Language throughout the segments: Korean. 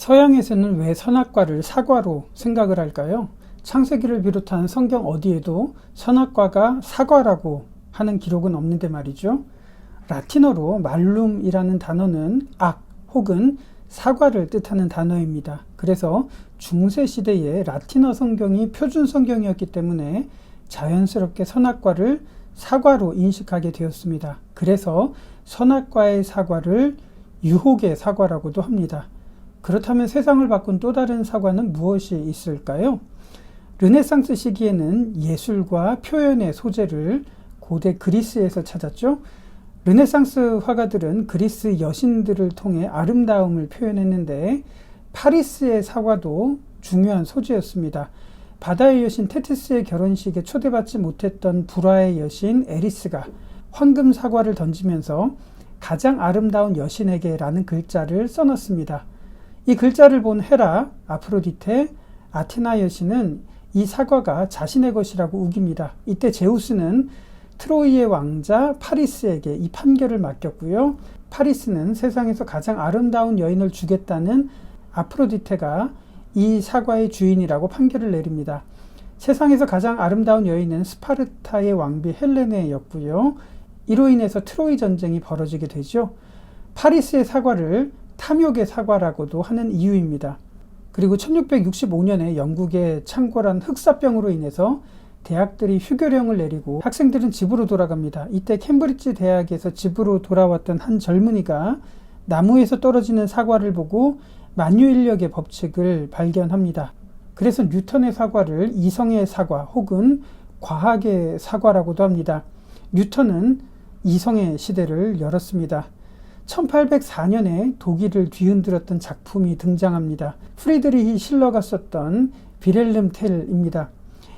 서양에서는 왜 선악과를 사과로 생각을 할까요? 창세기를 비롯한 성경 어디에도 선악과가 사과라고 하는 기록은 없는데 말이죠. 라틴어로 말룸이라는 단어는 악 혹은 사과를 뜻하는 단어입니다. 그래서 중세시대에 라틴어 성경이 표준 성경이었기 때문에 자연스럽게 선악과를 사과로 인식하게 되었습니다. 그래서 선악과의 사과를 유혹의 사과라고도 합니다. 그렇다면 세상을 바꾼 또 다른 사과는 무엇이 있을까요? 르네상스 시기에는 예술과 표현의 소재를 고대 그리스에서 찾았죠. 르네상스 화가들은 그리스 여신들을 통해 아름다움을 표현했는데 파리스의 사과도 중요한 소재였습니다. 바다의 여신 테티스의 결혼식에 초대받지 못했던 불화의 여신 에리스가 황금 사과를 던지면서 가장 아름다운 여신에게 라는 글자를 써놨습니다. 이 글자를 본 헤라, 아프로디테, 아테나 여신은 이 사과가 자신의 것이라고 우깁니다. 이때 제우스는 트로이의 왕자 파리스에게 이 판결을 맡겼고요. 파리스는 세상에서 가장 아름다운 여인을 주겠다는 아프로디테가 이 사과의 주인이라고 판결을 내립니다. 세상에서 가장 아름다운 여인은 스파르타의 왕비 헬레네였고요. 이로 인해서 트로이 전쟁이 벌어지게 되죠. 파리스의 사과를 탐욕의 사과라고도 하는 이유입니다. 그리고 1665년에 영국의 창궐한 흑사병으로 인해서 대학들이 휴교령을 내리고 학생들은 집으로 돌아갑니다. 이때 캠브리지 대학에서 집으로 돌아왔던 한 젊은이가 나무에서 떨어지는 사과를 보고 만유인력의 법칙을 발견합니다. 그래서 뉴턴의 사과를 이성의 사과 혹은 과학의 사과라고도 합니다. 뉴턴은 이성의 시대를 열었습니다. 1804년에 독일을 뒤흔들었던 작품이 등장합니다. 프리드리히 실러가 썼던 빌헬름 텔입니다.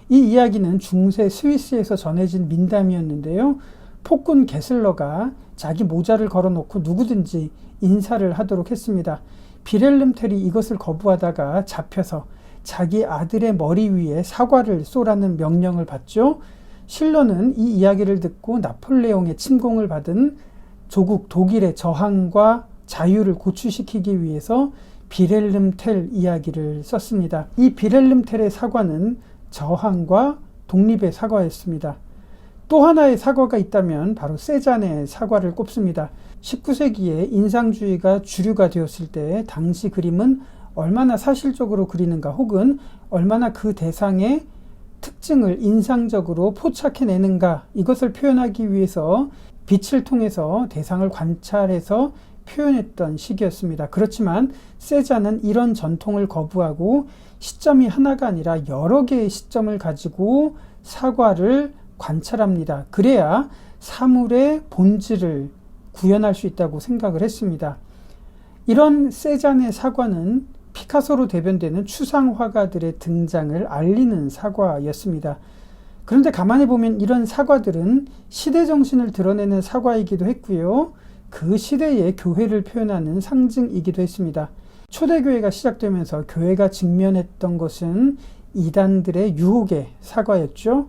이 이야기는 중세 스위스에서 전해진 민담이었는데요. 폭군 게슬러가 자기 모자를 걸어놓고 누구든지 인사를 하도록 했습니다. 빌헬름 텔이 이것을 거부하다가 잡혀서 자기 아들의 머리 위에 사과를 쏘라는 명령을 받죠. 실러는 이 이야기를 듣고 나폴레옹의 침공을 받은 조국 독일의 저항과 자유를 고취시키기 위해서 빌헬름 텔 이야기를 썼습니다. 이 빌헬름 텔의 사과는 저항과 독립의 사과였습니다. 또 하나의 사과가 있다면 바로 세잔의 사과를 꼽습니다. 19세기에 인상주의가 주류가 되었을 때 당시 그림은 얼마나 사실적으로 그리는가 혹은 얼마나 그 대상의 특징을 인상적으로 포착해내는가, 이것을 표현하기 위해서 빛을 통해서 대상을 관찰해서 표현했던 시기였습니다. 그렇지만 세잔은 이런 전통을 거부하고 시점이 하나가 아니라 여러 개의 시점을 가지고 사과를 관찰합니다. 그래야 사물의 본질을 구현할 수 있다고 생각을 했습니다. 이런 세잔의 사과는 피카소로 대변되는 추상 화가들의 등장을 알리는 사과였습니다. 그런데 가만히 보면 이런 사과들은 시대 정신을 드러내는 사과이기도 했고요. 그 시대의 교회를 표현하는 상징이기도 했습니다. 초대교회가 시작되면서 교회가 직면했던 것은 이단들의 유혹의 사과였죠.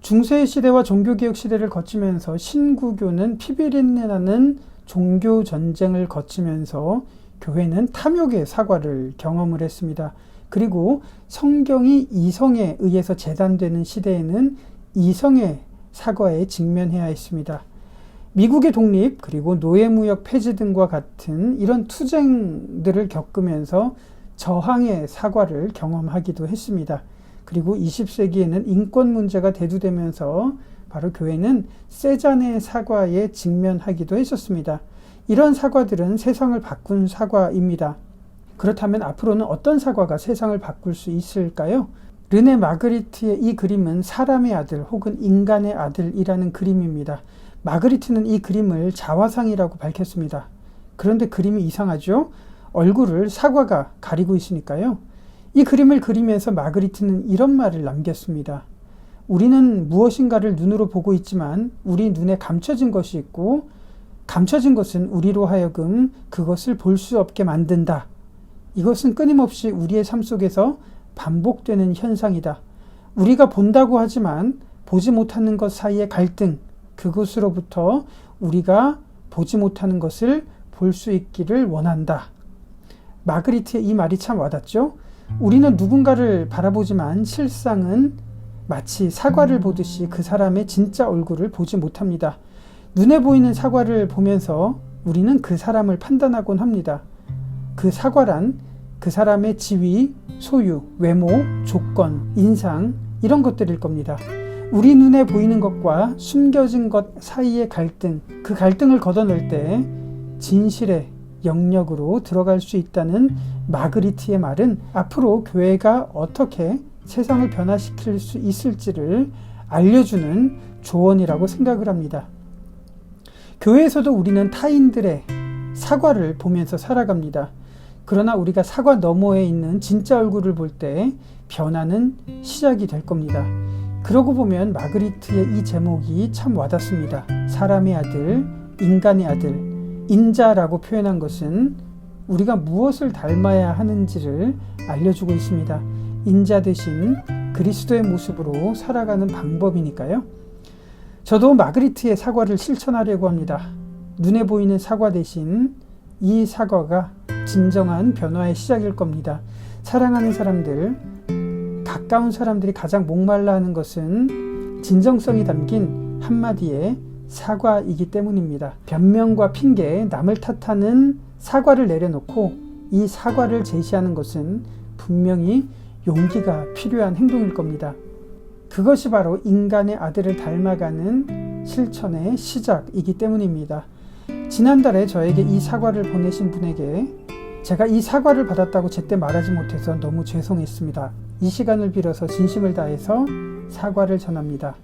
중세 시대와 종교개혁 시대를 거치면서 신구교는 피비린내나는 종교 전쟁을 거치면서 교회는 탐욕의 사과를 경험을 했습니다. 그리고 성경이 이성에 의해서 재단되는 시대에는 이성의 사과에 직면해야 했습니다. 미국의 독립 그리고 노예무역 폐지 등과 같은 이런 투쟁들을 겪으면서 저항의 사과를 경험하기도 했습니다. 그리고 20세기에는 인권 문제가 대두되면서 바로 교회는 세잔의 사과에 직면하기도 했었습니다. 이런 사과들은 세상을 바꾼 사과입니다. 그렇다면 앞으로는 어떤 사과가 세상을 바꿀 수 있을까요? 르네 마그리트의 이 그림은 사람의 아들 혹은 인간의 아들이라는 그림입니다. 마그리트는 이 그림을 자화상이라고 밝혔습니다. 그런데 그림이 이상하죠? 얼굴을 사과가 가리고 있으니까요. 이 그림을 그리면서 마그리트는 이런 말을 남겼습니다. 우리는 무엇인가를 눈으로 보고 있지만 우리 눈에 감춰진 것이 있고 감춰진 것은 우리로 하여금 그것을 볼 수 없게 만든다. 이것은 끊임없이 우리의 삶 속에서 반복되는 현상이다. 우리가 본다고 하지만 보지 못하는 것 사이의 갈등, 그것으로부터 우리가 보지 못하는 것을 볼 수 있기를 원한다. 마그리트의 이 말이 참 와닿죠? 우리는 누군가를 바라보지만 실상은 마치 사과를 보듯이 그 사람의 진짜 얼굴을 보지 못합니다. 눈에 보이는 사과를 보면서 우리는 그 사람을 판단하곤 합니다. 그 사과란 그 사람의 지위, 소유, 외모, 조건, 인상 이런 것들일 겁니다. 우리 눈에 보이는 것과 숨겨진 것 사이의 갈등, 그 갈등을 걷어낼 때 진실의 영역으로 들어갈 수 있다는 마그리트의 말은 앞으로 교회가 어떻게 세상을 변화시킬 수 있을지를 알려주는 조언이라고 생각을 합니다. 교회에서도 우리는 타인들의 사과를 보면서 살아갑니다. 그러나 우리가 사과 너머에 있는 진짜 얼굴을 볼 때 변화는 시작이 될 겁니다. 그러고 보면 마그리트의 이 제목이 참 와닿습니다. 사람의 아들, 인간의 아들, 인자라고 표현한 것은 우리가 무엇을 닮아야 하는지를 알려주고 있습니다. 인자 대신 그리스도의 모습으로 살아가는 방법이니까요. 저도 마그리트의 사과를 실천하려고 합니다. 눈에 보이는 사과 대신 이 사과가 진정한 변화의 시작일 겁니다. 사랑하는 사람들, 가까운 사람들이 가장 목말라 하는 것은 진정성이 담긴 한마디의 사과이기 때문입니다. 변명과 핑계, 남을 탓하는 사과를 내려놓고 이 사과를 제시하는 것은 분명히 용기가 필요한 행동일 겁니다. 그것이 바로 인간의 아들을 닮아가는 실천의 시작이기 때문입니다. 지난달에 저에게 이 사과를 보내신 분에게 제가 이 사과를 받았다고 제때 말하지 못해서 너무 죄송했습니다. 이 시간을 빌어서 진심을 다해서 사과를 전합니다.